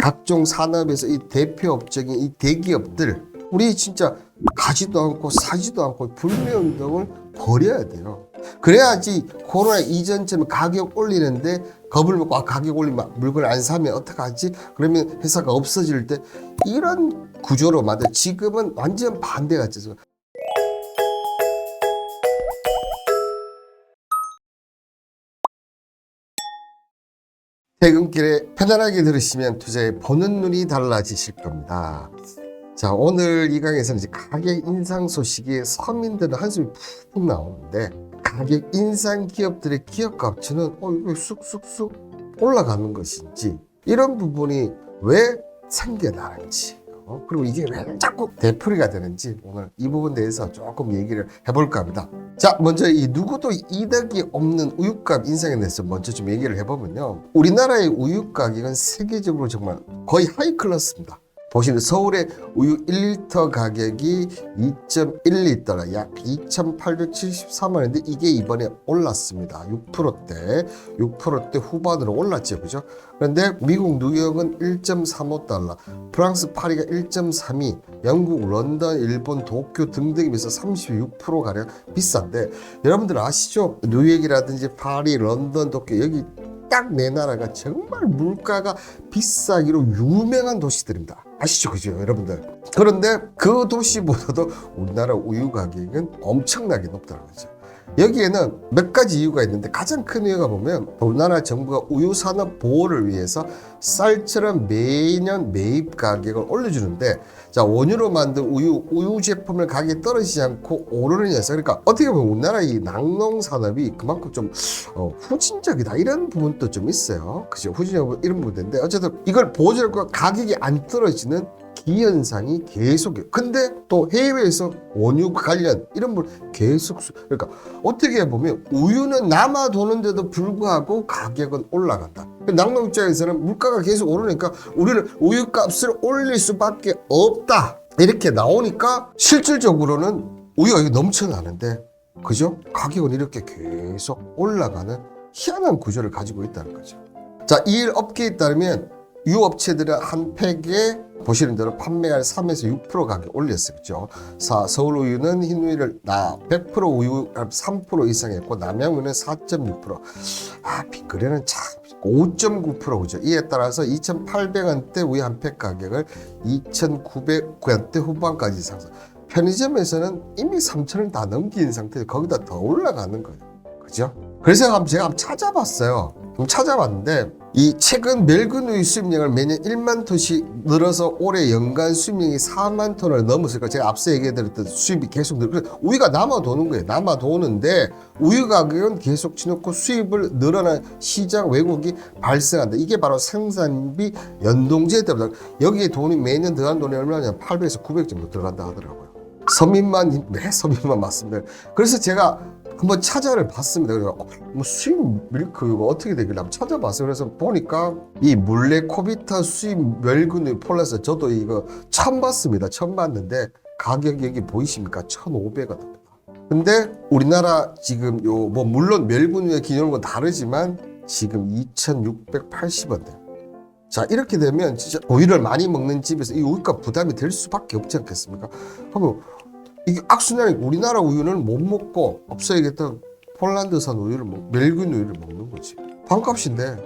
각종 산업에서 이 대표 업적인 이 대기업들, 우리 진짜 가지도 않고 사지도 않고 불매운동을 벌여야 돼요. 그래야지 코로나 이전처럼 가격 올리는데 겁을 먹고 가격 올리면 물건을 안 사면 어떡하지? 그러면 회사가 없어질 때 이런 구조로 만들. 지금은 완전 반대가 있어서. 퇴근길에 편안하게 들으시면 투자에 보는 눈이 달라지실 겁니다. 자, 오늘 이 강에서는 이제 가격 인상 소식에 서민들은 한숨이 푹 나오는데, 가격 인상 기업들의 기업 가치는 이거 쑥쑥쑥 올라가는 것인지, 이런 부분이 왜 생겨나는지, 그리고 이게 왜 자꾸 되풀이가 되는지, 오늘 이 부분에 대해서 조금 얘기를 해볼까 합니다. 자, 먼저 이 누구도 이득이 없는 우유값 인상에 대해서 먼저 좀 얘기를 해보면요, 우리나라의 우유 가격은 세계적으로 정말 거의 하이 클래스입니다. 보시는 서울의 우유 1리터 가격이 2.12달러, 약 2,874만 원인데 이게 이번에 올랐습니다. 6% 후반으로 올랐죠, 그죠? 그런데 미국 뉴욕은 1.35달러, 프랑스 파리가 1.32, 영국 런던, 일본 도쿄 등등이면서 36%가량 비싼데, 여러분들 아시죠? 뉴욕이라든지 파리, 런던, 도쿄, 여기 딱 네 나라가 정말 물가가 비싸기로 유명한 도시들입니다. 아시죠? 그죠? 여러분들. 그런데 그 도시보다도 우리나라 우유 가격은 엄청나게 높다는 거죠. 여기에는 몇 가지 이유가 있는데, 가장 큰 이유가 보면 우리나라 정부가 우유 산업 보호를 위해서 쌀처럼 매년 매입 가격을 올려주는데, 자, 원유로 만든 우유 제품을 가격이 떨어지지 않고 오르는 녀석. 그러니까 어떻게 보면 우리나라 이 낙농 산업이 그만큼 좀 후진적이다, 이런 부분도 좀 있어요. 그죠? 후진적 이런 부분인데, 어쨌든 이걸 보호하고 가격이 안 떨어지는 기현상이 계속해요. 근데 또 해외에서 원유 관련 이런 물 계속 그러니까 어떻게 보면 우유는 남아 도는데도 불구하고 가격은 올라간다. 낙농 입장에서는 물가가 계속 오르니까 우리는 우유값을 올릴 수밖에 없다, 이렇게 나오니까 실질적으로는 우유가 넘쳐나는데, 그죠? 가격은 이렇게 계속 올라가는 희한한 구조를 가지고 있다는 거죠. 자, 이 업계에 따르면 유업체들은 한 팩에 보시는 대로 판매할 3에서 6% 가격 올렸어요. 그죠? 서울 우유는 흰 우유를 100% 우유 3% 이상 했고, 남양우유는 4.6%. 빅그레는 참 5.9%. 그죠? 이에 따라서 2,800원대 우유 한 팩 가격을 2,900원대 후반까지 상승. 편의점에서는 이미 3,000원 다 넘긴 상태에서 거기다 더 올라가는 거예요. 그죠? 그래서 제가 한번 찾아봤어요. 찾아봤는데, 이 최근 멸균 우유 수입량을 매년 1만 톤씩 늘어서 올해 연간 수입량이 4만 톤을 넘었으니까, 제가 앞서 얘기해드렸던 수입이 계속 늘고, 우유가 남아 도는 거예요. 남아 도는데 우유 가격은 계속 치솟고 수입을 늘어난 시장 왜곡이 발생한다. 이게 바로 생산비 연동제 때문에. 여기에 돈이 매년 들어간 돈이 얼마냐? 800에서 900 정도 들어간다 하더라고요. 서민만 맞습니다. 그래서 제가 한번 찾아를 봤습니다. 그래서 수입 밀크 이거 어떻게 되길래 한번 찾아봤어요. 그래서 보니까 이 몰레코비타 수입 멸균 폴라스, 저도 이거 처음 봤습니다. 처음 봤는데 가격이 여기 보이십니까? 1,500원입니다. 근데 우리나라 지금 물론 멸균의 기준은 다르지만 지금 2,680원대. 자, 이렇게 되면 진짜 우유를 많이 먹는 집에서 이 우유값 부담이 될 수밖에 없지 않겠습니까? 하면 이게 악순환이, 우리나라 우유는 못 먹고 없어야겠던 폴란드산 우유를 멸균 우유를 먹는 거지. 반값인데,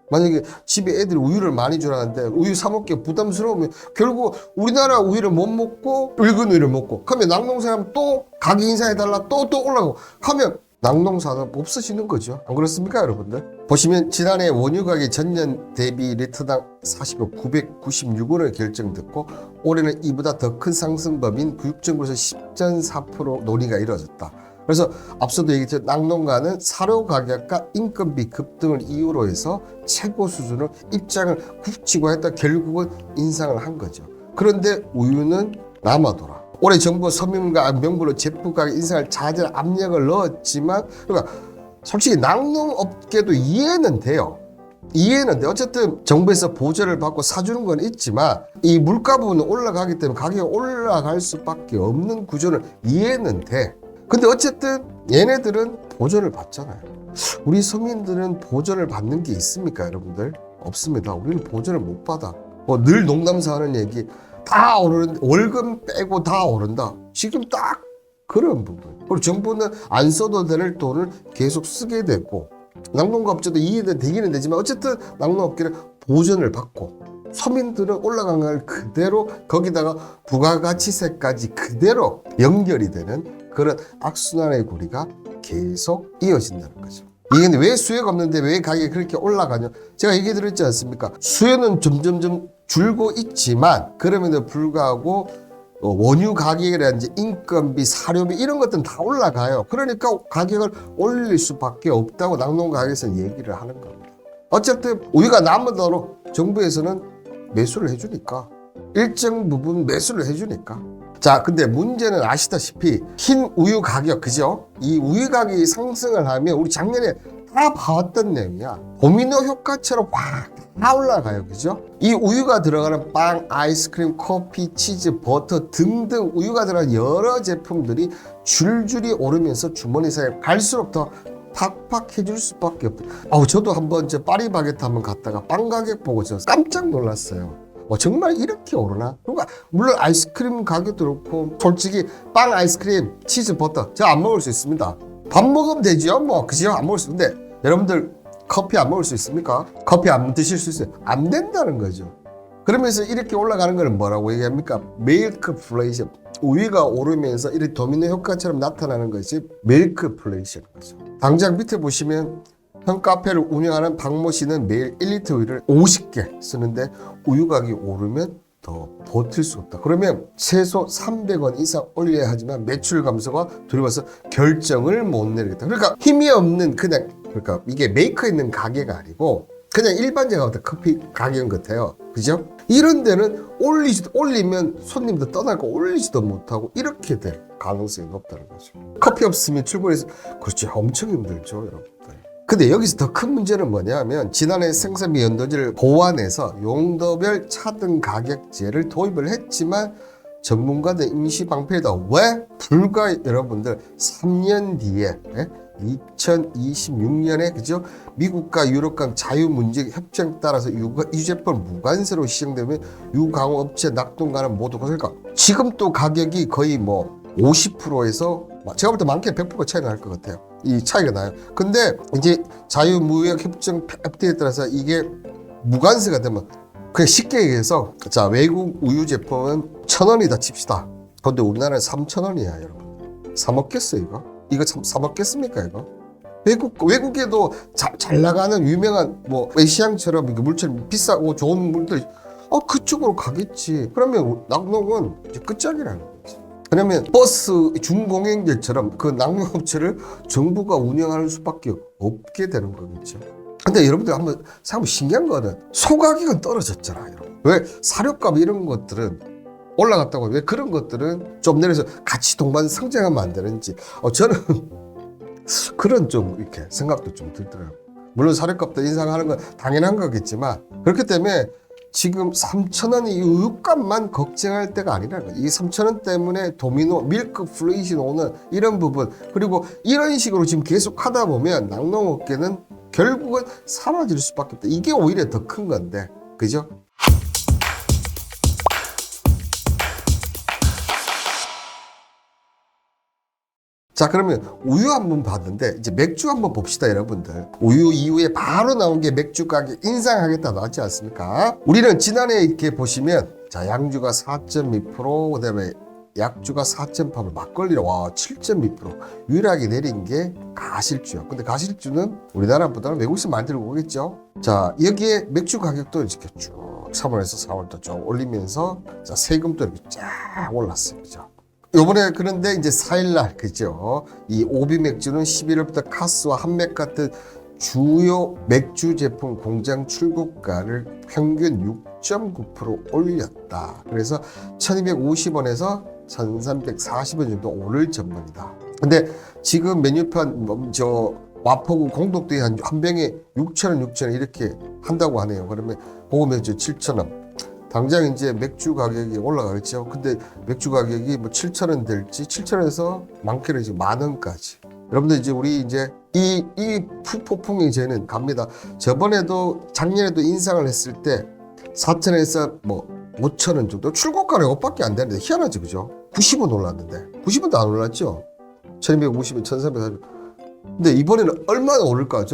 만약에 집에 애들이 우유를 많이 주라는데 우유 사 먹기 부담스러우면 결국 우리나라 우유를 못 먹고 멸균 우유를 먹고, 그러면 낙농사람 또 가격 인상해달라 또 올라가고 하면 낙농산업 없어지는 거죠. 안 그렇습니까, 여러분들? 보시면 지난해 원유 가격이 전년 대비 리터당 996원을 결정됐고, 올해는 이보다 더 큰 상승범인 구육정부에서 10.4% 논의가 이루어졌다. 그래서 앞서도 얘기했죠. 낙농가는 사료 가격과 인건비 급등을 이유로 해서 최고 수준으로 입장을 굳히고 했다 결국은 인상을 한 거죠. 그런데 우유는 남아돌아. 올해 정부가 서민과 명분으로 제품 가격 인상을 자제할 압력을 넣었지만, 그러니까 솔직히 낙농업계도 이해는 돼요. 어쨌든 정부에서 보조를 받고 사주는 건 있지만 이 물가 부분은 올라가기 때문에 가격이 올라갈 수밖에 없는 구조는 이해는 돼. 근데 어쨌든 얘네들은 보조를 받잖아요. 우리 서민들은 보조를 받는 게 있습니까, 여러분들? 없습니다. 우리는 보조를 못 받아. 늘 농담사 하는 얘기 다 오르는 월급 빼고 다 오른다. 지금 딱 그런 부분. 그리고 정부는 안 써도 될 돈을 계속 쓰게 되고 낙농가업자도 이해는 되기는 되지만 어쨌든 낙농업계는 보전을 받고 서민들은 올라간 걸 그대로 거기다가 부가가치세까지 그대로 연결이 되는 그런 악순환의 고리가 계속 이어진다는 거죠. 이게 근데 왜 수요가 없는데 왜 가격이 그렇게 올라가냐? 제가 얘기 드렸지 않습니까? 수요는 점점점 줄고 있지만 그럼에도 불구하고 원유 가격이라든지 인건비, 사료비 이런 것들은 다 올라가요. 그러니까 가격을 올릴 수밖에 없다고 낙농가에서 얘기를 하는 겁니다. 어쨌든 우유가 남으도록 정부에서는 매수를 해주니까 일정 부분 매수를 해주니까 자 근데 문제는 아시다시피 흰 우유 가격 그죠? 이 우유 가격이 상승을 하면 우리 작년에 다 봐왔던 내용이야. 도미노 효과처럼 확 다 올라가요. 그죠? 이 우유가 들어가는 빵, 아이스크림, 커피, 치즈, 버터 등등 우유가 들어가는 여러 제품들이 줄줄이 오르면서 주머니 사이에 갈수록 더 팍팍해질 수밖에 없다. 저도 한번 파리바게뜨 한번 갔다가 빵 가격 보고 저 깜짝 놀랐어요. 정말 이렇게 오르나? 그러니까 물론 아이스크림 가격도 그렇고 솔직히 빵, 아이스크림, 치즈, 버터 저 안 먹을 수 있습니다. 밥 먹으면 되죠. 뭐 그죠? 안 먹을 수 있는데 여러분들 커피 안 먹을 수 있습니까? 커피 안 드실 수 있어요? 안 된다는 거죠. 그러면서 이렇게 올라가는 거는 뭐라고 얘기합니까? 밀크플레이션. 우유가 오르면서 이렇게 도미노 효과처럼 나타나는 것이 밀크플레이션인 거죠. 당장 밑에 보시면 현 카페를 운영하는 박모 씨는 매일 1리터 우유를 50개 쓰는데 우유 가격이 오르면 더 버틸 수 없다. 그러면 최소 300원 이상 올려야 하지만 매출 감소가 두려워서 결정을 못 내리겠다. 그러니까 힘이 없는 그러니까 이게 메이커 있는 가게가 아니고 그냥 일반적인 커피 가격인 것 같아요. 그죠? 이런 데는 올리면 손님도 떠나고 올리지도 못하고 이렇게 될 가능성이 높다는 거죠. 커피 없으면 출근해서 그렇죠. 엄청 힘들죠, 여러분들. 근데 여기서 더 큰 문제는 뭐냐면 지난해 생산비 연도제를 보완해서 용도별 차등 가격제를 도입을 했지만 전문가들 임시 방패다. 왜? 불과 여러분들 3년 뒤에 2026년에 그죠? 미국과 유럽 간 자유문제 협정에 따라서 유제품 무관세로 시행되면 유광업체, 낙동가는 모두 그러니까 지금 또 가격이 거의 뭐 50%에서 제가 볼 때 많게 100% 차이가 날 것 같아요. 이 차이가 나요. 근데 이제 자유무역 협정 FTA에 따라서 이게 무관세가 되면 그냥 쉽게 얘기해서 자 외국 우유 제품은 1,000원이다 칩시다. 근데 우리나라는 3,000원이야 여러분. 사 먹겠어요 이거? 이거 참 사 먹겠습니까 이거? 외국에도 잘 나가는 유명한 뭐 에시앙처럼 물처럼 비싸고 좋은 물들 그쪽으로 가겠지. 그러면 낙농은 이제 끝장이라는 거지. 그러면 버스 중공행제처럼 그 낙농업체를 정부가 운영할 수밖에 없게 되는 거겠죠. 근데 여러분들 한번 생각하면 신기한 거는 소가격은 떨어졌잖아요. 왜 사료값 이런 것들은 올라갔다고 왜 그런 것들은 좀 내려서 같이 동반 성장하면 안 되는지 저는 그런 좀 이렇게 생각도 좀 들더라고요. 물론 사료값도 인상하는 건 당연한 거겠지만 그렇기 때문에 지금 3,000원 이 우유값만 걱정할 때가 아니라는 거죠. 이 3,000원 때문에 도미노, 밀크플레이션 오는 이런 부분 그리고 이런 식으로 지금 계속 하다 보면 낙농업계는 결국은 사라질 수밖에 없다. 이게 오히려 더 큰 건데 그죠? 자 그러면 우유 한번 봤는데 이제 맥주 한번 봅시다 여러분들. 우유 이후에 바로 나온 게 맥주 가격 인상하겠다 나왔지 않습니까? 우리는 지난해 이렇게 보시면 자 양주가 4.2% 그다음에 약주가 4.8% 막걸리가 7.2% 유일하게 내린 게 가실주요. 근데 가실주는 우리나라보다는 외국에서 많이 들고 오겠죠. 자 여기에 맥주 가격도 이렇게 쭉 3월에서 4월도 쭉 올리면서 자 세금도 이렇게 쫙 올랐어요. 그죠? 요번에 그런데 이제 4일날 그죠? 이 오비 맥주는 11월부터 카스와 한맥 같은 주요 맥주 제품 공장 출고가를 평균 6.9% 올렸다. 그래서 1,250원에서 1,340원 정도 오를 전망이다. 근데 지금 메뉴판 와퍼구 공독도에 한 병에 6,000원 이렇게 한다고 하네요. 그러면 보험액주 7,000원. 당장 이제 맥주 가격이 올라가겠죠. 근데 맥주 가격이 뭐 7,000원 될지 7,000원에서 많게는 이제 10,000원까지. 여러분들 이제 우리 이제 이 폭풍이 이제는 갑니다. 저번에도 작년에도 인상을 했을 때 4,000원에서 뭐 5,000원 정도 출고가는 이것밖에 안 되는데 희한하지 그죠? 90원 올랐는데 90원도 안 올랐죠? 1250원 1340원 근데 이번에는 얼마나 오를까?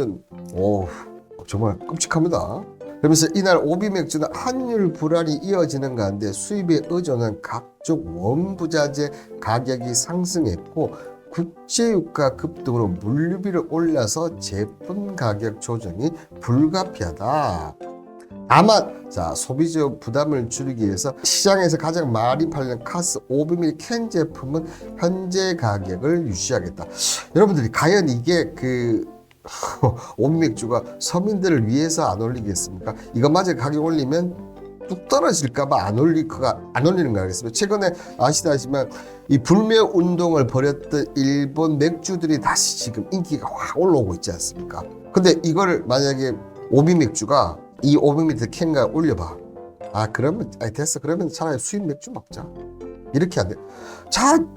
정말 끔찍합니다. 그러면서 이날 오비 맥주는 환율 불안이 이어지는 가운데 수입에 의존한 각종 원부자재 가격이 상승했고 국제유가 급등으로 물류비를 올려서 제품 가격 조정이 불가피하다. 다만 소비자 부담을 줄이기 위해서 시장에서 가장 많이 팔리는 카스 500ml 캔 제품은 현재 가격을 유지하겠다. 여러분들이 과연 이게 오미 맥주가 서민들을 위해서 안 올리겠습니까? 이것마저 가격 올리면 뚝 떨어질까봐 안 올리는 거 알겠습니다. 최근에 아시다시피 이 불매 운동을 벌였던 일본 맥주들이 다시 지금 인기가 확 올라오고 있지 않습니까? 근데 이거를 만약에 오미 맥주가 이 500ml 캔가 올려봐. 그러면 됐어. 그러면 차라리 수입 맥주 먹자. 이렇게 안 돼.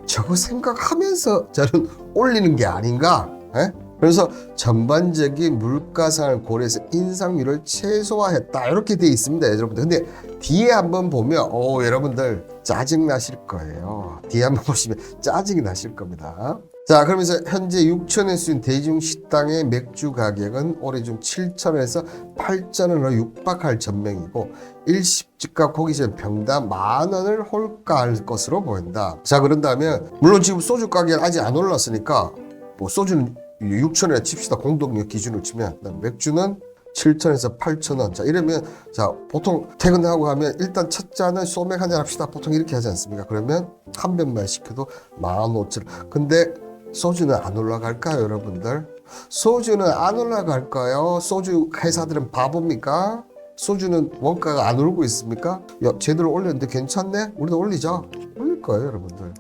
저거 생각하면서 저는 올리는 게 아닌가? 그래서 전반적인 물가상을 고려해서 인상률을 최소화했다 이렇게 돼 있습니다 여러분들. 근데 뒤에 한번 보면 여러분들 짜증 나실 거예요. 뒤에 한번 보시면 짜증이 나실 겁니다. 자, 그러면서 현재 6,000원 수준 대중식당의 맥주 가격은 올해 중 7,000원에서 8,000원으로 육박할 전망이고 일식집과 고깃집 병당 10,000원을 홀가할 것으로 보인다. 자, 그런다면 물론 지금 소주 가격이 아직 안 올랐으니까 뭐 소주는 6,000원에 칩시다. 공동력 기준으로 치면 맥주는 7,000원에서 8,000원. 자, 이러면 보통 퇴근하고 하면 일단 첫 잔은 소맥 한잔 합시다. 보통 이렇게 하지 않습니까? 그러면 한 병만 시켜도 15,000원. 근데 소주는 안 올라갈까요, 여러분들? 소주는 안 올라갈까요? 소주 회사들은 바보입니까? 소주는 원가가 안 오르고 있습니까? 제대로 올렸는데 괜찮네? 우리도 올리자. 올릴 거예요, 여러분들.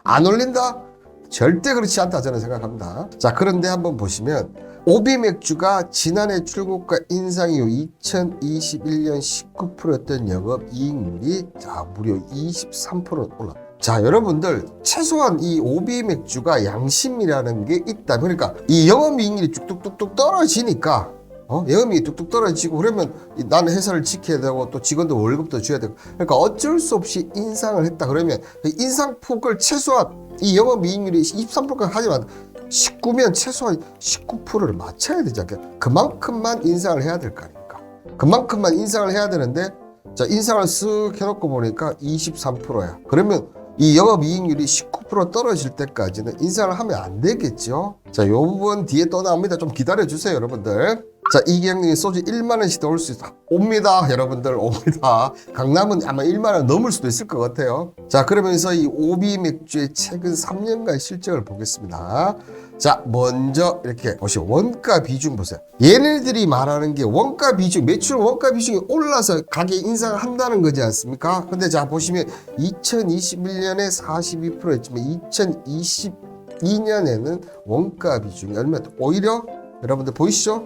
안 올린다? 절대 그렇지 않다 저는 생각합니다. 자, 그런데 한번 보시면 오비 맥주가 지난해 출고가 인상 이후 2021년 19%였던 영업이익률이 무려 23% 올랐다. 자, 여러분들 최소한 이 오비 맥주가 양심이라는 게 있다. 그러니까 이 영업이익률이 뚝뚝뚝뚝 떨어지니까 영업이익이 뚝뚝 떨어지고 그러면 나는 회사를 지켜야 되고 또 직원들 월급도 줘야 되고 그러니까 어쩔 수 없이 인상을 했다. 그러면 인상폭을 최소한 이 영업이익률이 23%까지 하지만 19면 최소한 19%를 맞춰야 되지 않겠냐. 그만큼만 인상을 해야 될 거 아닙니까? 그만큼만 인상을 해야 되는데 인상을 쓱 해놓고 보니까 23%야. 그러면 이 영업이익률이 19% 떨어질 때까지는 인상을 하면 안 되겠죠. 자, 요 부분 뒤에 또 나옵니다. 좀 기다려주세요, 여러분들. 자, 이경영이 소주 1만원씩 더 올 수 있다. 옵니다, 여러분들. 옵니다. 강남은 아마 1만원 넘을 수도 있을 것 같아요. 자, 그러면서 이 오비 맥주의 최근 3년간 실적을 보겠습니다. 자, 먼저 이렇게 보시죠. 원가 비중 보세요. 얘네들이 말하는 게 원가 비중, 매출 원가 비중이 올라서 가격 인상을 한다는 거지 않습니까? 근데 자, 보시면 2021년에 42%였지만 2022년에는 원가 비중이 얼마 오히려 여러분들 보이시죠?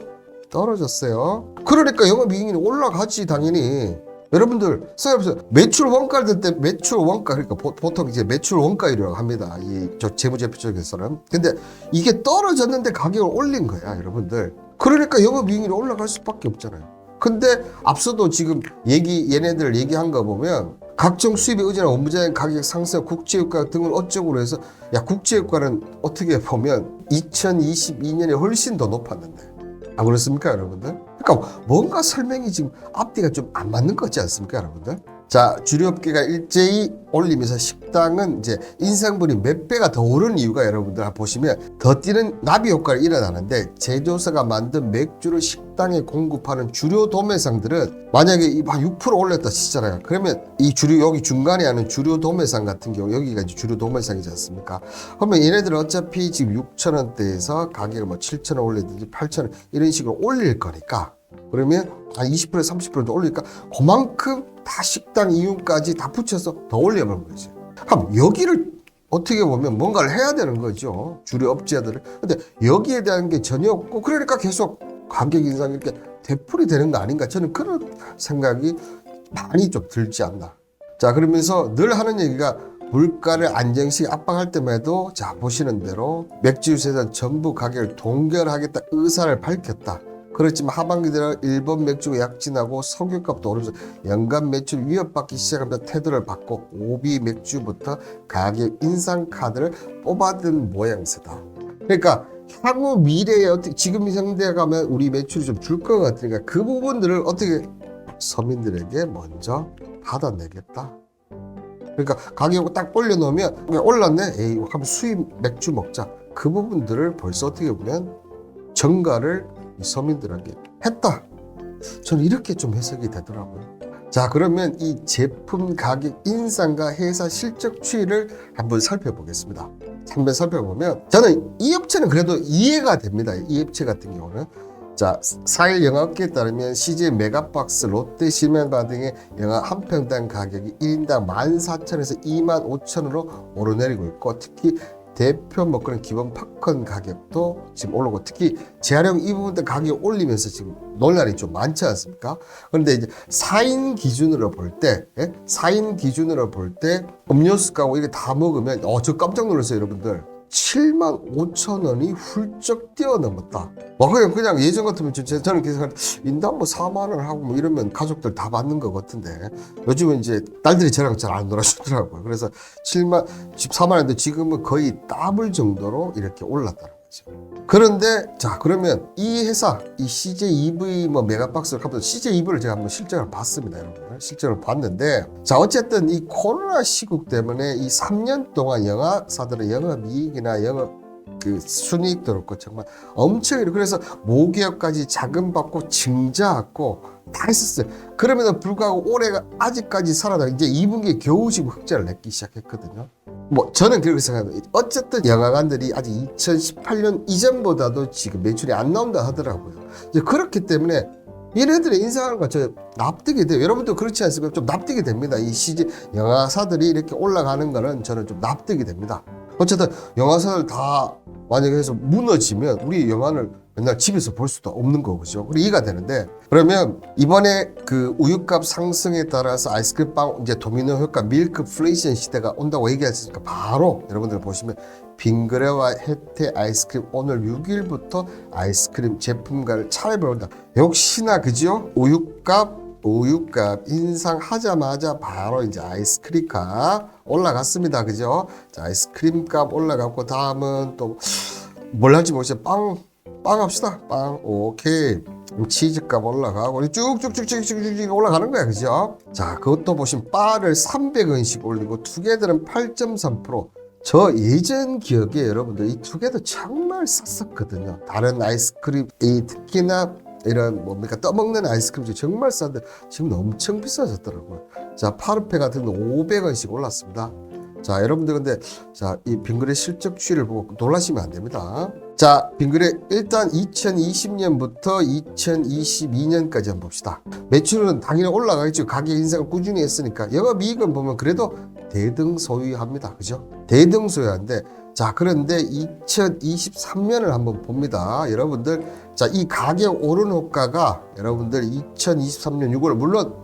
떨어졌어요. 그러니까 영업이익률이 올라가지 당연히. 여러분들 생각해보세요. 매출 원가를 들 때 매출 원가 그러니까 보통 이제 매출 원가율이라고 합니다. 저 재무제표 쪽에서는. 근데 이게 떨어졌는데 가격을 올린 거야, 여러분들. 그러니까 영업이익률이 올라갈 수밖에 없잖아요. 근데 앞서도 지금 얘네들 얘기한 거 보면 각종 수입에 의존한 원부자재 가격 상승, 국제유가 등을 어쩌고 해서 국제유가는 어떻게 보면 2022년에 훨씬 더 높았는데. 안 그렇습니까, 여러분들? 그러니까 뭔가 설명이 지금 앞뒤가 좀 안 맞는 거 같지 않습니까, 여러분들? 자, 주류업계가 일제히 올리면서 식당은 이제 인상분이 몇 배가 더 오른 이유가 여러분들 보시면 더 뛰는 나비 효과가 일어나는데 제조사가 만든 맥주를 식당에 공급하는 주류 도매상들은 만약에 6% 올렸다 치잖아요. 그러면 이 주류 여기 중간에 하는 주류 도매상 같은 경우 여기가 이제 주류 도매상이지 않습니까? 그러면 얘네들은 어차피 지금 6,000원대에서 가격을 뭐 7,000원 올리든지 8,000원 이런 식으로 올릴 거니까 그러면 한 20% 30%도 올리니까 그만큼 다 식당 이윤까지 다 붙여서 더 올려버린 거지. 그럼 여기를 어떻게 보면 뭔가를 해야 되는 거죠. 주류 업체들은. 근데 여기에 대한 게 전혀 없고 그러니까 계속 가격 인상이 이렇게 되풀이 되는 거 아닌가. 저는 그런 생각이 많이 좀 들지 않나. 자, 그러면서 늘 하는 얘기가 물가를 안정식 압박할 때마다 자, 보시는 대로 맥주 회사는 전부 가격을 동결하겠다 의사를 밝혔다. 그렇지만 하반기 들어 일본 맥주가 약진하고 석유값도 오르면서 연간 매출 위협받기 시작하면서 태도를 바꿔 오비 맥주부터 가격 인상 카드를 뽑아든 모양새다. 그러니까 향후 미래에 어떻게 지금 이 상태에 가면 우리 매출이 좀 줄 것 같으니까 그 부분들을 어떻게 서민들에게 먼저 받아내겠다. 그러니까 가격을 딱 올려놓으면 올랐네. 에이, 한번 수입 맥주 먹자. 그 부분들을 벌써 어떻게 보면 전가를 이 서민들에게 했다. 저는 이렇게 좀 해석이 되더라고요. 자, 그러면 이 제품 가격 인상과 회사 실적 추이를 한번 살펴보겠습니다. 한번 살펴보면 저는 이 업체는 그래도 이해가 됩니다. 이 업체 같은 경우는 자, 4일 영업기에 따르면 CJ 메가박스, 롯데 시네마 등의 영화 한 평당 가격이 1인당 14,000원에서 25,000원으로 오르내리고 있고, 특히 대표 먹거리 기본 팝콘 가격도 지금 오르고, 특히 재활용 이 부분들 가격이 올리면서 지금 논란이 좀 많지 않습니까? 그런데 이제 4인 기준으로 볼 때, 4인 기준으로 볼 때 음료수가고 이게 다 먹으면, 저 깜짝 놀랐어요, 여러분들. 75,000원이 훌쩍 뛰어넘었다. 그냥 예전 같으면 저는 계속 인당 뭐 4만 원 하고 뭐 이러면 가족들 다 받는 것 같은데, 요즘은 이제 딸들이 저랑 잘 안 놀아주더라고요. 그래서 4만 원인데 지금은 거의 더블 정도로 이렇게 올랐다는 거죠. 그런데 자, 그러면 이 회사 이 CJ EV 뭐 메가박스를 하면서 CJ EV를 제가 한번 실적을 봤습니다, 여러분. 실적을 봤는데, 자, 어쨌든 이 코로나 시국 때문에 이 3년 동안 영화사들의 영업이익이나 영업 그 순이익도 그렇고 정말 엄청, 그래서 모기업까지 자금 받고 증자하고 다 했었어요. 그럼에도 불구하고 올해가 아직까지 살아나 이제 2분기에 겨우 지금 흑자를 냈기 시작했거든요. 뭐 저는 그렇게 생각합니다. 어쨌든 영화관들이 아직 2018년 이전보다도 지금 매출이 안 나온다 하더라고요. 이제 그렇기 때문에 얘네들의 인상하는 거 저 납득이 돼요. 여러분도 그렇지 않습니까? 좀 납득이 됩니다. 이 CJ 영화사들이 이렇게 올라가는 거는 저는 좀 납득이 됩니다. 어쨌든 영화사들 다 만약에 해서 무너지면 우리 영화를 맨날 집에서 볼 수도 없는 거죠. 그리고 이해가 되는데, 그러면 이번에 그 우유값 상승에 따라서 아이스크림 빵 이제 도미노 효과 밀크플레이션 시대가 온다고 얘기했으니까 바로 여러분들 보시면 빙그레와 혜태 아이스크림 오늘 6일부터 아이스크림 제품가를 차례로 온다. 역시나 그죠? 우유값 인상하자마자 바로 이제 아이스크림 값 올라갔습니다. 그죠? 자, 아이스크림 값 올라갔고, 다음은 또 뭘 할지 모르겠어요. 빵 합시다. 빵. 오케이. 치즈 값 올라가고 쭉쭉쭉쭉쭉 올라가는 거야. 그죠? 자, 그것도 보시면 바를 300원씩 올리고 투게더는 8.3%. 저 예전 기억에 여러분들 이 투게더 정말 쌌었거든요. 다른 아이스크림, 특히나 이런 뭡니까 떠먹는 아이스크림 중에 정말 싼데 지금 엄청 비싸졌더라고요. 자, 파르페 같은 거 500원씩 올랐습니다. 자, 여러분들 근데 자, 이 빙그레 실적 추이를 보고 놀라시면 안 됩니다. 자, 빙그레 일단 2020년부터 2022년까지 한번 봅시다. 매출은 당연히 올라가겠죠. 가격 인상을 꾸준히 했으니까. 영업이익은 보면 그래도 대등소이합니다. 그죠? 대등소이한데, 자, 그런데 2023년을 한번 봅니다. 여러분들, 자, 이 가격 오른 효과가 여러분들 2023년 6월, 물론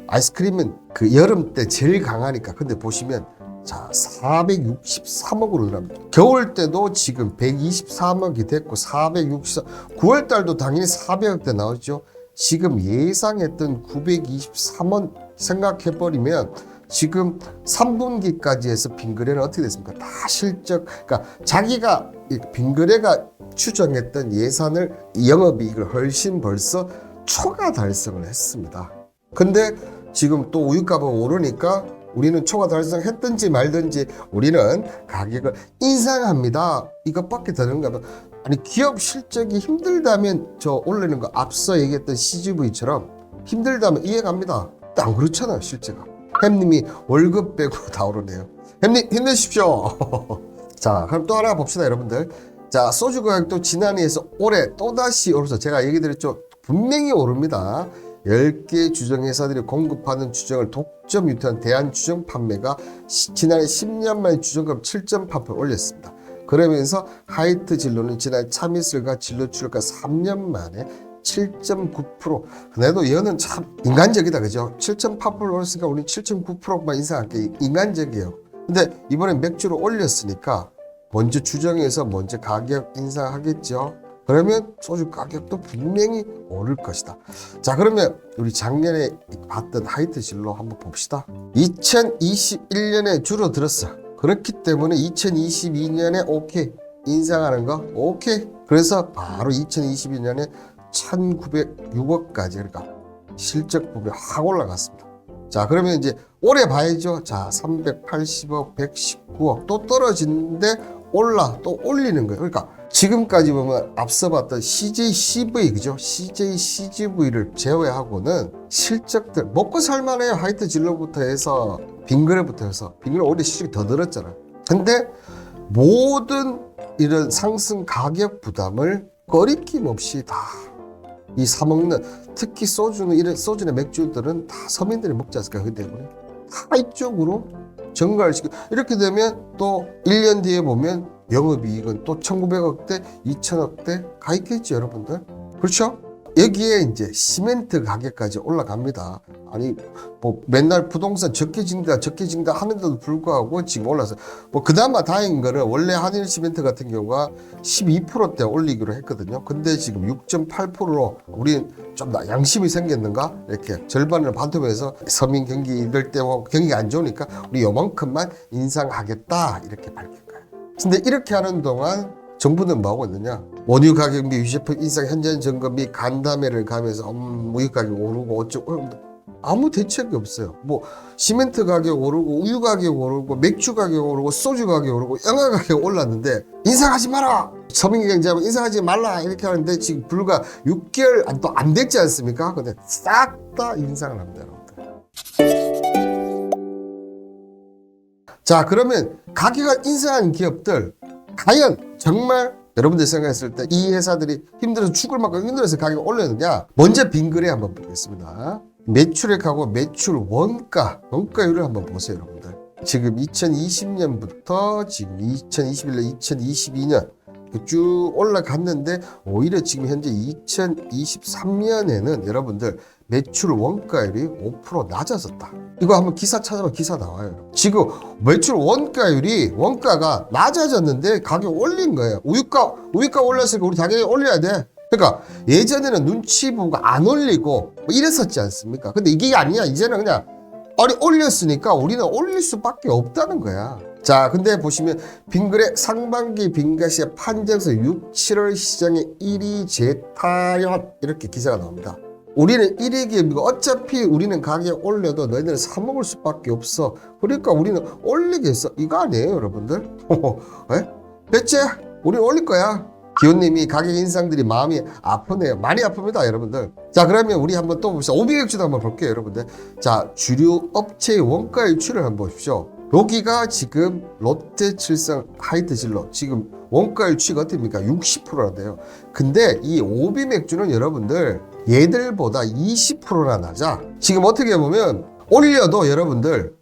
아이스크림은 그 여름 때 제일 강하니까. 근데 보시면 자, 463억으로 늘어납니다. 겨울 때도 지금 123억이 됐고 464, 9월 달도 당연히 400억대 나오죠. 지금 예상했던 923원 생각해버리면 지금 3분기까지 해서 빙그레는 어떻게 됐습니까? 다 실적, 그러니까 자기가 빙그레가 추정했던 예산을 영업이익을 훨씬 벌써 초과 달성을 했습니다. 근데 지금 또 우유값이 오르니까 우리는 초과 달성했든지 말든지 우리는 가격을 인상합니다. 이것밖에 되는가 봐. 아니, 기업 실적이 힘들다면 저 올리는 거 앞서 얘기했던 CGV처럼 힘들다면 이해갑니다. 안 그렇잖아요, 실제가. 햄님이 월급 빼고 다 오르네요. 햄님 힘내십시오. 자, 그럼 또 하나 봅시다, 여러분들. 자, 소주 가격도 지난해에서 올해 또다시 오르면서 제가 얘기 드렸죠. 분명히 오릅니다. 10개 주정회사들이 공급하는 주정을 독점 유통한 대한주정 판매가 지난해 10년 만에 주정값 7.8% 올렸습니다. 그러면서 하이트 진로는 지난해 참이슬과 진로 출력가 3년 만에 7.9%. 그래도 얘는 참 인간적이다, 그죠? 7.8% 올렸으니까 우리 7.9%만 인상할게. 인간적이에요. 근데 이번에 맥주를 올렸으니까 먼저 주정해서 먼저 가격 인상하겠죠. 그러면 소주 가격도 분명히 오를 것이다. 자, 그러면 우리 작년에 봤던 하이트 진로 한번 봅시다. 2021년에 줄어들었어. 그렇기 때문에 2022년에 오케이 인상하는 거 오케이. 그래서 바로 2022년에 1906억까지 그러니까 실적 보면 확 올라갔습니다. 자, 그러면 이제 올해 봐야죠. 자, 380억, 119억 또 떨어지는데 또 올리는 거예요. 그러니까 지금까지 보면 앞서 봤던 CJCV 그죠? CJCGV를 제외하고는 실적들 먹고 살만해요. 하이트 진로부터 해서 빙그레부터 해서 빙그레 올해 실적이 더 늘었잖아요. 근데 모든 이런 상승 가격 부담을 거리낌 없이 다 이 사먹는 특히 소주는 이런 소주나 맥주들은 다 서민들이 먹지 않습니까? 그 때문에 다 이쪽으로 전가시키고 이렇게 되면 또 1년 뒤에 보면 영업이익은 또 1900억대 2000억대 가 있겠죠 여러분들. 그렇죠? 여기에 이제 시멘트 가격까지 올라갑니다. 아니 뭐 맨날 부동산 적게 진다 하는데도 불구하고 지금 올라서 뭐 그나마 다행인 거는 원래 한일 시멘트 같은 경우가 12%대 올리기로 했거든요. 근데 지금 6.8%로 우리 좀 양심이 생겼는가 이렇게 절반을 반토막에서 서민 경기 이럴 때 경기가 안 좋으니까 우리 요만큼만 인상하겠다 이렇게 밝힌 거예요. 근데 이렇게 하는 동안 정부는 뭐 하고 있느냐? 원유 가격 및 유제품 인상 현장 점검 및 간담회를 가면서 우유 가격 오르고 어쩌고 아무 대책이 없어요. 뭐 시멘트 가격 오르고 우유 가격 오르고 맥주 가격 오르고 소주 가격 오르고 영화 가격 올랐는데 인상하지 마라. 서민 경제하면 인상하지 말라 이렇게 하는데 지금 불과 6개월 또 안 됐지 않습니까? 근데 싹 다 인상을 합니다, 여러분들. 자, 그러면 가격을 인상한 기업들 과연 정말 여러분들 생각했을 때 이 회사들이 힘들어서 죽을 만큼 힘들어서 가격을 올렸느냐? 먼저 빙그레 한번 보겠습니다. 매출액하고 매출 원가율을 한번 보세요, 여러분들. 지금 2020년부터 지금 2021년, 2022년 쭉 올라갔는데 오히려 지금 현재 2023년에는 여러분들 매출 원가율이 5% 낮아졌다. 이거 한번 기사 찾아봐. 기사 나와요. 지금 매출 원가가 낮아졌는데 가격 올린 거예요. 우유가 올랐으니까 우리 당연히 올려야 돼. 그러니까 예전에는 눈치 보고 안 올리고 뭐 이랬었지 않습니까? 근데 이게 아니야. 이제는 그냥 올렸으니까 우리는 올릴 수밖에 없다는 거야. 자, 근데 보시면 빙그레 상반기 빙가시의 판정서 6, 7월 시장에 1위 재타연 이렇게 기사가 나옵니다. 우리는 1위 기업이고 어차피 우리는 가격 올려도 너희들은 사 먹을 수밖에 없어. 그러니까 우리는 올리겠어. 이거 아니에요, 여러분들? 됐지? 우리는 올릴 거야. 기호님이 가격 인상들이 마음이 아프네요. 많이 아픕니다, 여러분들. 자, 그러면 우리 한번 또 봅시다. 오비맥주도 한번 볼게요, 여러분들. 자, 주류 업체의 원가 일치를 한번 보십시오. 여기가 지금 롯데칠성 하이트진로 지금 원가 일치가 어떻습니까? 60%라돼요. 근데 이 오비맥주는 여러분들 얘들보다 20%나 낮아. 지금 어떻게 보면 올려도 여러분들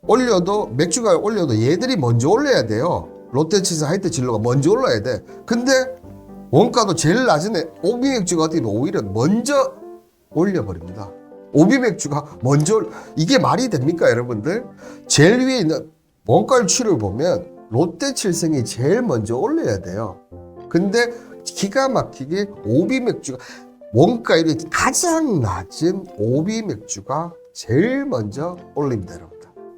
올려도 맥주가 올려도 얘들이 먼저 올려야 돼요. 롯데칠성 하이트진로가 먼저 올라야 돼. 근데 원가도 제일 낮은 오비맥주가 어떻게 보면 오히려 먼저 올려버립니다. 오비맥주가 먼저 이게 말이 됩니까, 여러분들? 제일 위에 있는 원가 일치를 보면 롯데칠성이 제일 먼저 올려야 돼요. 근데 기가 막히게 오비맥주가 원가율이 가장 낮은 오비맥주가 제일 먼저 올립니다, 여러분.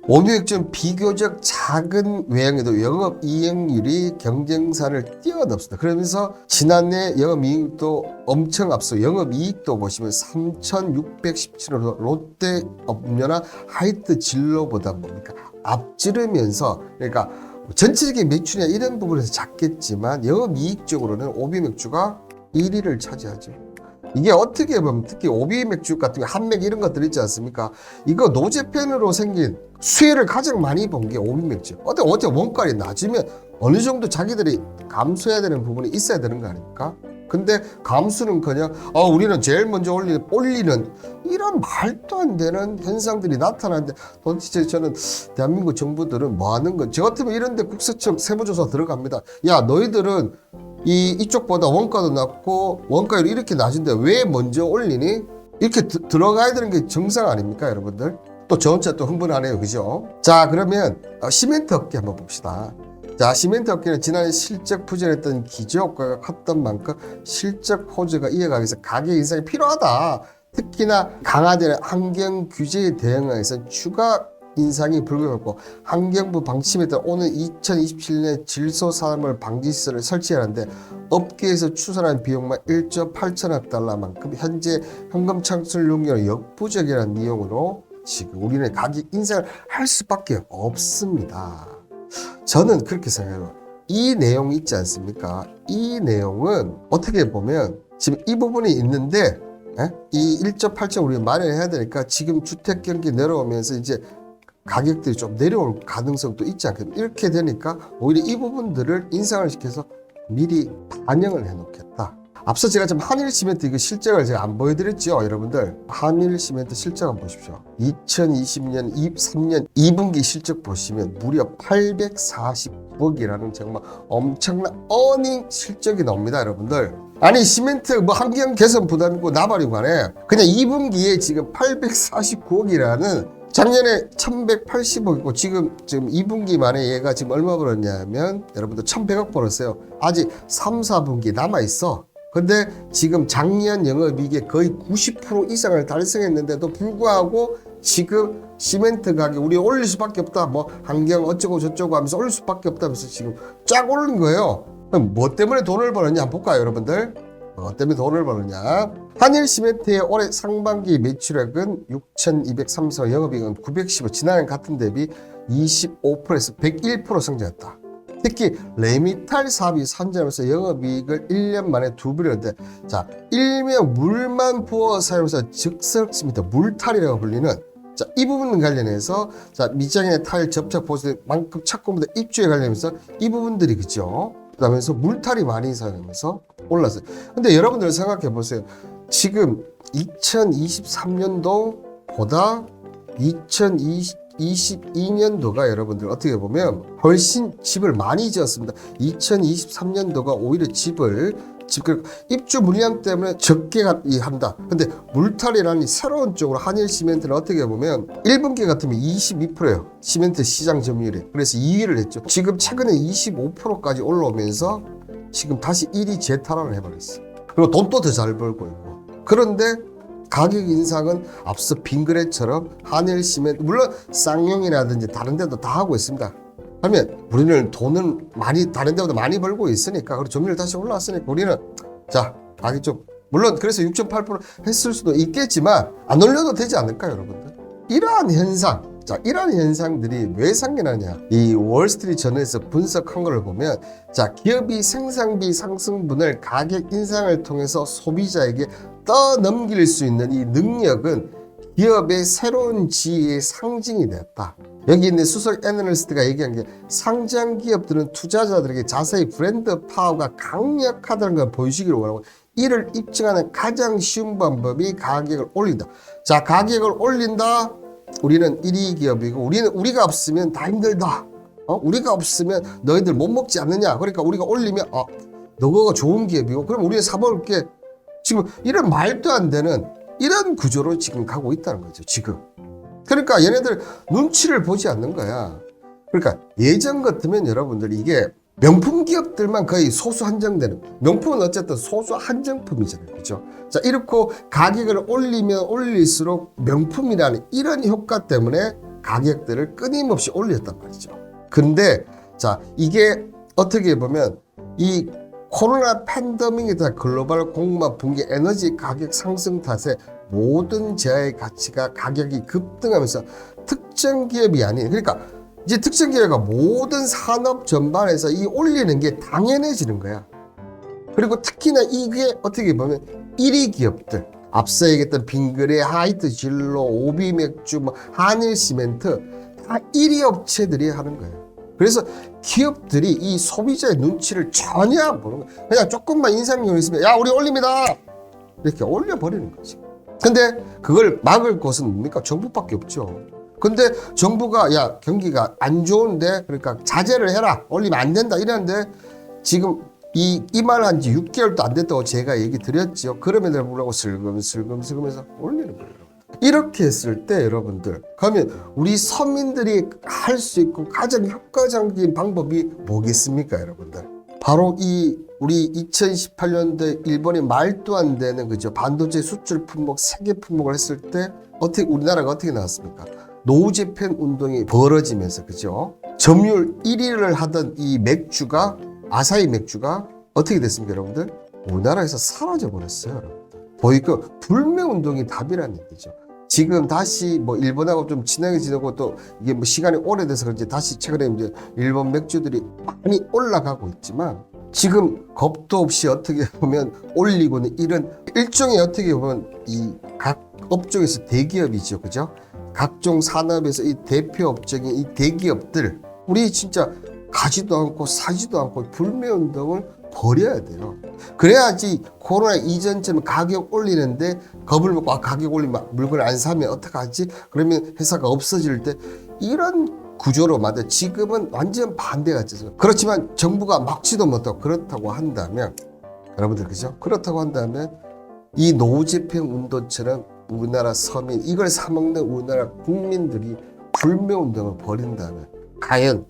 오비맥주는 비교적 작은 외형에도 영업이익률이 경쟁사를 뛰어넘습니다. 그러면서 지난해 영업이익도 엄청 앞서 영업이익도 보시면 3,617원 롯데 음료나 하이트 진로보다 뭡니까? 앞지르면서 그러니까 전체적인 매출이나 이런 부분에서 작겠지만 영업이익적으로는 오비맥주가 1위를 차지하죠. 이게 어떻게 보면 특히 오비맥주 같은 거 한맥 이런 것들 있지 않습니까? 이거 노제펜으로 생긴 수혜를 가장 많이 본 게 오비맥주. 어때 원가율이 낮으면 어느 정도 자기들이 감수해야 되는 부분이 있어야 되는 거 아닙니까? 근데 감수는커녕 우리는 제일 먼저 올리는 이런 말도 안 되는 현상들이 나타나는데 도대체 저는 대한민국 정부들은 뭐 하는 거? 저 같으면 이런 데 국세청 세무조사 들어갑니다. 야, 너희들은 이쪽보다 원가도 낮고 원가율이 이렇게 낮은데 왜 먼저 올리니? 이렇게 들어가야 되는 게 정상 아닙니까, 여러분들? 또 저 혼자 또 흥분하네요, 그죠? 자, 그러면 시멘트 업계 한번 봅시다. 자, 시멘트 업계는 지난해 실적 부진했던 기저효과가 컸던 만큼 실적 호조가 이어가기 위해서 가격 인상이 필요하다. 특히나 강화되는 환경 규제에 대응하기 위해서 추가 인상이 불가피했고 환경부 방침에 따라 오는 2027년에 질소산업을 방지시설을 설치하는데 업계에서 추산한 비용만 1조 8천억 달러만큼 현재 현금 창출 능력은 역부족이라는 내용으로 지금 우리는 가격 인상을 할 수밖에 없습니다. 저는 그렇게 생각해요. 이 내용이 있지 않습니까? 이 내용은 어떻게 보면 지금 이 부분이 있는데 이 1조 8천 우리가 마련해야 되니까 지금 주택 경기 내려오면서 이제 가격들이 좀 내려올 가능성도 있지 않겠습니까? 이렇게 되니까 오히려 이 부분들을 인상을 시켜서 미리 반영을 해놓겠다. 앞서 제가 지금 한일시멘트 이거 실적을 제가 안 보여드렸죠, 여러분들. 한일시멘트 실적 한번 보십시오. 2020년 3년 2분기 실적 보시면 무려 849억이라는 정말 엄청난 어닝 실적이 나옵니다, 여러분들. 아니 시멘트 뭐 환경 개선 부담이고 나발이고 간에 그냥 2분기에 지금 849억이라는 작년에 1180억이고 지금 2분기 만에 얘가 지금 얼마 벌었냐면 여러분들 1100억 벌었어요. 아직 3, 4분기 남아있어. 근데 지금 작년 영업이익의 거의 90% 이상을 달성했는데도 불구하고 지금 시멘트 가격 우리 올릴 수밖에 없다. 뭐 환경 어쩌고 저쩌고 하면서 올릴 수밖에 없다 하면서 지금 쫙 오른 거예요. 그럼 뭐 때문에 돈을 벌었냐 한번 볼까요, 여러분들? 뭐 때문에 돈을 벌었냐? 한일시멘트의 올해 상반기 매출액은 6,203억, 영업이익은 910억, 지난해 같은 대비 25%에서 101% 성장했다. 특히 레미탈 사업이 선점해서 영업이익을 1년 만에 2배를 했는데, 자, 일명 물만 부어 사용해서 즉석 시멘트, 물탈이라고 불리는, 자, 이 부분 관련해서, 자, 미장의 타일 접착 보수만큼 착공보다 입주에 관련해서 이 부분들이 그죠? 그러면서 물탈이 많이 사용하면서 올랐어요. 근데 여러분들 생각해 보세요. 지금 2023년도보다 2022년도가 여러분들 어떻게 보면 훨씬 집을 많이 지었습니다. 2023년도가 오히려 입주 물량 때문에 적게 한다. 근데 물탈이라는 새로운 쪽으로 한일시멘트는 어떻게 보면 1분기 같으면 22%예요. 시멘트 시장 점유율이. 그래서 2위를 했죠. 지금 최근에 25%까지 올라오면서 지금 다시 1위 재탈환을 해버렸어요. 그리고 돈도 더 잘 벌고 있고. 그런데 가격 인상은 앞서 빙그레처럼 한일시멘트, 물론 쌍용이라든지 다른 데도 다 하고 있습니다. 그러면 우리는 돈은 많이 다른 데보다 많이 벌고 있으니까, 그리고 점유율 다시 올라왔으니까 우리는 자 가격 좀, 물론 그래서 6.8% 했을 수도 있겠지만 안 올려도 되지 않을까요, 여러분들? 이러한 현상, 자, 이러한 현상들이 왜 생겨나냐? 이 월스트리트 저널에서 분석한 걸 보면, 자, 기업이 생산비 상승분을 가격 인상을 통해서 소비자에게 떠넘길 수 있는 이 능력은 기업의 새로운 지위의 상징이 되었다. 여기 있는 수석 애널리스트가 얘기한 게, 상장 기업들은 투자자들에게 자사의 브랜드 파워가 강력하다는 걸 보여주기를 원하고, 이를 입증하는 가장 쉬운 방법이 가격을 올린다. 자, 가격을 올린다. 우리는 1위 기업이고 우리가 없으면 다 힘들다. 우리가 없으면 너희들 못 먹지 않느냐. 그러니까 우리가 올리면 너가 좋은 기업이고 그럼 우리는 사먹을게. 지금 이런 말도 안 되는 이런 구조로 지금 가고 있다는 거죠, 지금. 그러니까 얘네들 눈치를 보지 않는 거야. 그러니까 예전 같으면 여러분들 이게 명품 기업들만 거의 소수 한정되는, 명품은 어쨌든 소수 한정품이잖아요, 그죠? 자, 이렇게 가격을 올리면 올릴수록 명품이라는 이런 효과 때문에 가격들을 끊임없이 올렸단 말이죠. 근데 자, 이게 어떻게 보면 이 코로나 팬데믹이다, 글로벌 공급 붕괴, 에너지 가격 상승 탓에 모든 재화의 가치가 가격이 급등하면서 특정 기업이 아닌, 그러니까 이제 특정 기업가 모든 산업 전반에서 이 올리는 게 당연해지는 거야. 그리고 특히나 이게 어떻게 보면 1위 기업들, 앞서 얘기했던 빙그레, 하이트 진로, 오비맥주, 한일시멘트 다 1위 업체들이 하는 거예요. 그래서 기업들이 이 소비자의 눈치를 전혀 안 보는 거예요. 그냥 조금만 인상률이 있으면 야, 우리 올립니다, 이렇게 올려버리는 거지. 근데 그걸 막을 곳은 뭡니까? 정부밖에 없죠. 근데 정부가 야, 경기가 안 좋은데 그러니까 자제를 해라, 올리면 안 된다 이러는데, 지금 이 말 한 지 6개월도 안 됐다고 제가 얘기 드렸죠. 그럼에도 불구하고 슬금슬금 해서 올리는 거예요. 이렇게 했을 때 여러분들 그러면 우리 서민들이 할 수 있고 가장 효과적인 방법이 뭐겠습니까 여러분들? 바로 이 우리 2018년도에 일본이 말도 안 되는 그죠 반도체 수출 품목 세계 품목을 했을 때 어떻게 우리나라가 어떻게 나왔습니까? 노후 재팬 운동이 벌어지면서 그죠? 점유율 1위를 하던 이 맥주가 아사히 맥주가 어떻게 됐습니까 여러분들? 우리나라에서 사라져 버렸어요. 보니까 불매 운동이 답이라는 얘기죠. 지금 다시 뭐 일본하고 좀 친하게 지내고 또 이게 뭐 시간이 오래돼서 그런지 다시 최근에 이제 일본 맥주들이 많이 올라가고 있지만 지금 겁도 없이 어떻게 보면 올리고는 이런 일종의 어떻게 보면 이 각 업종에서 대기업이죠, 그죠? 각종 산업에서 이 대표 업종인 이 대기업들 우리 진짜 가지도 않고 사지도 않고 불매 운동을 버려야 돼요. 그래야지 코로나 이전처럼 가격 올리는데 겁을 먹고 가격 올리면 물건을 안 사면 어떡하지? 그러면 회사가 없어질 때 이런 구조로 만든 지금은 완전 반대가 있어요. 그렇지만 정부가 막지도 못하고 그렇다고 한다면 여러분들 그죠? 그렇다고 한다면 이 노후 재팬 운동처럼 우리나라 서민 이걸 사먹는 우리나라 국민들이 불매 운동을 벌인다면 과연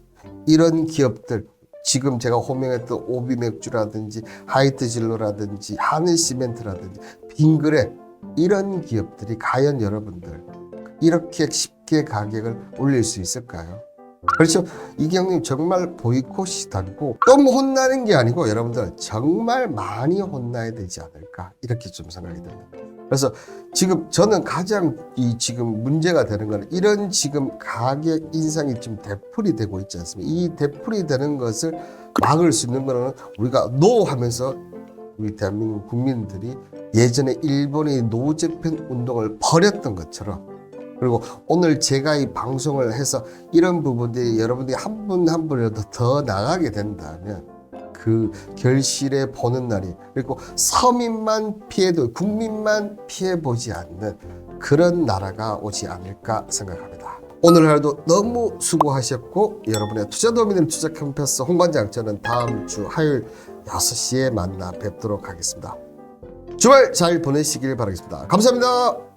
이런 기업들 지금 제가 호명했던 오비맥주라든지 하이트진로라든지 하늘시멘트라든지 빙그레 이런 기업들이 과연 여러분들 이렇게 쉽게 가격을 올릴 수 있을까요? 그렇죠. 이경님 정말 보이콧이 다르고 좀 혼나는 게 아니고 여러분들 정말 많이 혼나야 되지 않을까 이렇게 좀 생각이 듭니다. 그래서 지금 저는 가장 이 지금 문제가 되는 거는 이런 지금 가격 인상이 좀 되풀이 되고 있지 않습니까? 이 되풀이 되는 것을 막을 수 있는 거는 우리가 노 하면서 우리 대한민국 국민들이 예전에 일본이 노후 재팬 운동을 벌였던 것처럼 그리고 오늘 제가 이 방송을 해서 이런 부분들이 여러분들이 한 분 한 분이라도 더 나가게 된다면 그 결실에 보는 날이 그리고 서민만 피해도 국민만 피해보지 않는 그런 나라가 오지 않을까 생각합니다. 오늘 하루도 너무 수고하셨고 여러분의 투자 도움이 되는 투자 캠퍼스 홍반장 저는 다음 주 화요일 6시에 만나 뵙도록 하겠습니다. 주말 잘 보내시길 바라겠습니다. 감사합니다.